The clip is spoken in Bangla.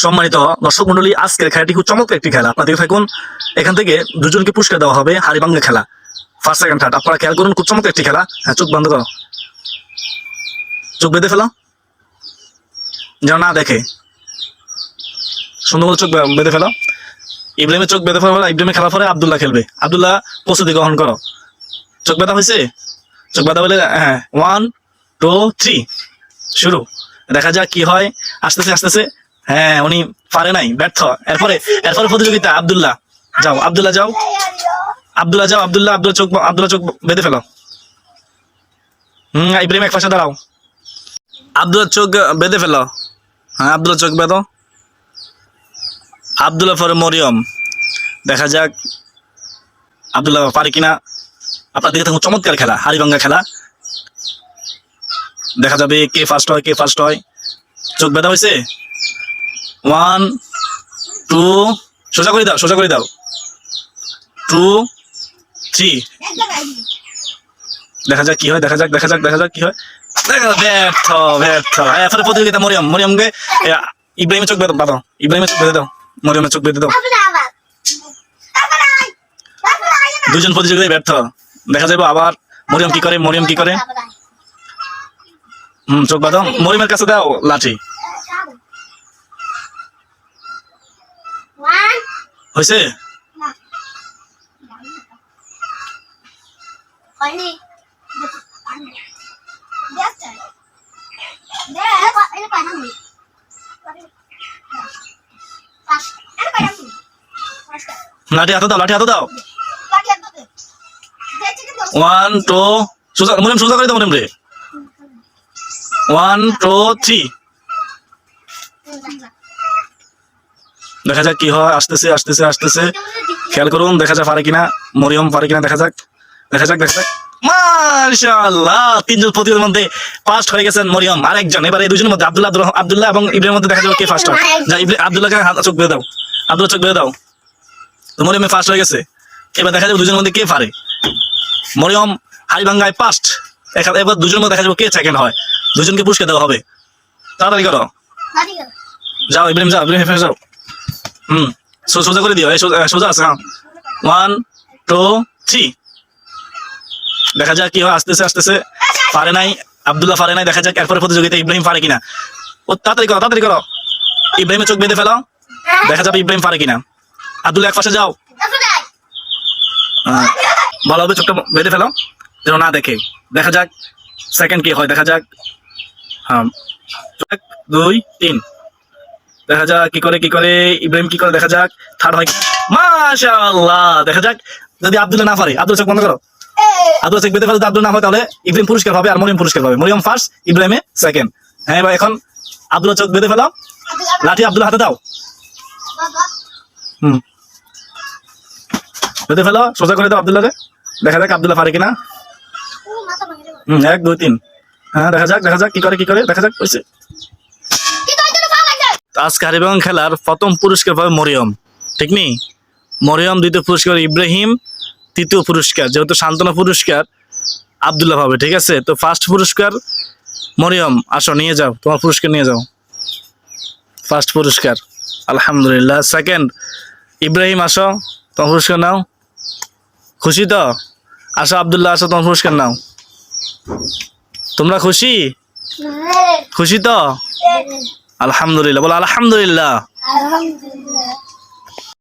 সম্মানিত দর্শক মন্ডলী, আজকের খেলাটি খুব চমৎকার একটি খেলা। আপনারা দেখে থাকুন। এখান থেকে দুজনকে পুরস্কার দেওয়া হবে হাড়িভাঙ্গা খেলা, ফার্স্ট সেকেন্ড থার্ড। আপনারা খেয়াল করুন, খুব চমৎকার একটি খেলা। হ্যাঁ, চোখ বন্ধ করো, চোখ বেঁধে ফেলো যেন না দেখে। সুন্দর মতো চোখ বেঁধে ফেলো। ইব্রাহিমের চোখ বেঁধে ফেলো। ইব্রাহিমের খেলা পরে আব্দুল্লাহ খেলবে। আব্দুল্লাহ প্রস্তুতি গ্রহণ করো। চোখ বাঁধা হয়েছে? চোখ বাঁধা বলে হ্যাঁ, 1 2 3 শুরু। দেখা যাক কি হয়। আসতেছে আসতেছে। হ্যাঁ, উনি পারে নাই, ব্যর্থ। এরপরে প্রতিযোগিতা। আব্দুল্লাহ যাও, আব্দুল্লাহ যাও, আব্দুল্লাহ যাও, আব্দুল্লাহ চোখ বেঁধে ফেলো। ইব্রাহিম এক পাশে দাঁড়াও। আব্দুল্লাহ চোখ বেঁধে ফেলো। হ্যাঁ, আব্দুল্লাহ চোখ বেঁধো। আব্দুল্লাহ পরে মরিয়ম। দেখা যাক আব্দুল্লাহ পারে কিনা। আপনার দিকে থাকুন, চমৎকার খেলা, হাড়িভাঙ্গা খেলা। দেখা যাবে কে ফার্স্ট হয়, কে ফার্স্ট হয়। চোখ বেঁধা হয়েছে? 1 2 সোজা করে দাও, সোজা করে দাও। 2 3 দেখা যাক কি হয়, দেখা যাক কি হয়। ব্যর্থ ব্যর্থ। এরপরে প্রতিযোগিতা মরিয়মকে ইব্রাহিমের চোখ বাঁধো। ইব্রাহিমের চোখ বেঁধে দাও, মরিয়মের চোখ বেঁধে দাও। দুজন প্রতিযোগিতায় ব্যর্থ। দেখা যাবে আবার মরিয়ম কি করে। চোখ বাঁধো। মরিয়মের কাছে দাও লাঠি। হয়েছে? লাঠি হাতে দাও, লাঠি হাতে দাও। 1 2 সোজা, মরিয়ম সোজা করে দাও। মরিয়ম রে 1 2 3। দেখা যাক কি হয়। আসতেছে আসতেছে আসতেছে। খেয়াল করুন, দেখা যাক পারে কিনা, মরিয়ম পারে কিনা। দেখা যাক। মাশাআল্লাহ, তিনজন প্রতিযোগীর মধ্যে ফার্স্ট হয়ে গেছেন মরিয়ম। আরেকজন, এবারে দুজনের মধ্যে আব্দুল্লাহ এবং ইব্রাহিমের মধ্যে দেখা যাবে কে ফার্স্ট হয়। যা, আব্দুল্লাহকে চোখ বেঁধে দাও। আব্দুল্লাহ চোখ বেঁধে দাও। তো মরিয়মে ফার্স্ট হয়ে গেছে। এবার দেখা যাবে দুজনের মধ্যে কে পারে। মরিয়ম হাড়িভাঙ্গায় ফার্স্ট। এবার দুজনের মধ্যে দেখা যাবে কে সেকেন্ড হয়। দুজনকে পুরস্কার দেওয়া হবে। তাড়াতাড়ি করো। যাও ইব্রাহিম, যাও ইব্রাহিম, যাও। সোজা করে দিও। সোজা আছে। 1 2 3। দেখা যাক কি হয়। আসতেছে আসতেছে। পারে নাই, আব্দুল্লাহ পারে নাই। দেখা যাক এরপরে প্রতিযোগিতা ইব্রাহিম পারে কিনা। ও তাড়াতাড়ি করো। ইব্রাহিমের চোখ বেঁধে ফেলাও। দেখা যাবে ইব্রাহিম পারে কিনা। আব্দুল্লাহ এক পাশে যাও। ভালোভাবে চোখটা বেঁধে ফেলো যেন না দেখে। দেখা যাক সেকেন্ড কি হয়। দেখা যাক। 1 2 3। দেখা যাক কি করে ইব্রাহিম কি করে। দেখা যাক থার্ড হয়। মাশাআল্লাহ। দেখা যাক যদি আব্দুল্লাহ না পারে। আব্দুল্লাহ চোখ বন্ধ করো। আব্দুল্লাহ চোখ বেঁধে ফেলে আব্দুল্লাহ না হয়, তাহলে ইব্রাহিম পুরস্কার পাবে আর মরিয়ম পুরস্কার পাবে। মরিয়ম ফার্স্ট, ইব্রাহিমে সেকেন্ড। হ্যাঁ, এবার এখন আব্দুল্লাহ চোখ বেঁধে ফেলাও। লাঠি আব্দুল্লাহ হাতে দাও। বেঁধে ফেলো, সোজা করে দাও আব্দুল্লাহ রে। দেখা যাক আব্দুল্লাহ পারে কিনা। 1 2 3। হ্যাঁ, দেখা যাক কি করে। দেখা যাক হয়েছে। আজকে হাড়িভাঙ্গা খেলার প্রথম পুরস্কার পাবে মরিয়ম, ঠিক নেই? মরিয়ম, দ্বিতীয় পুরস্কার ইব্রাহিম, তৃতীয় পুরস্কার যেহেতু সান্ত্বনা পুরস্কার আব্দুল্লাহ পাবে, ঠিক আছে? তো ফার্স্ট পুরস্কার মরিয়ম, আসো নিয়ে যাও, তোমার পুরস্কার নিয়ে যাও। ফার্স্ট পুরস্কার, আলহামদুলিল্লাহ। সেকেন্ড ইব্রাহিম, আসো, তোমার পুরস্কার নাও। খুশি তো? আসো আব্দুল্লাহ, আসো, তোমার পুরস্কার নাও। তোমরা খুশি? খুশি তো? আলহামদুলিল্লাহ, বলো আলহামদুলিল্লাহ।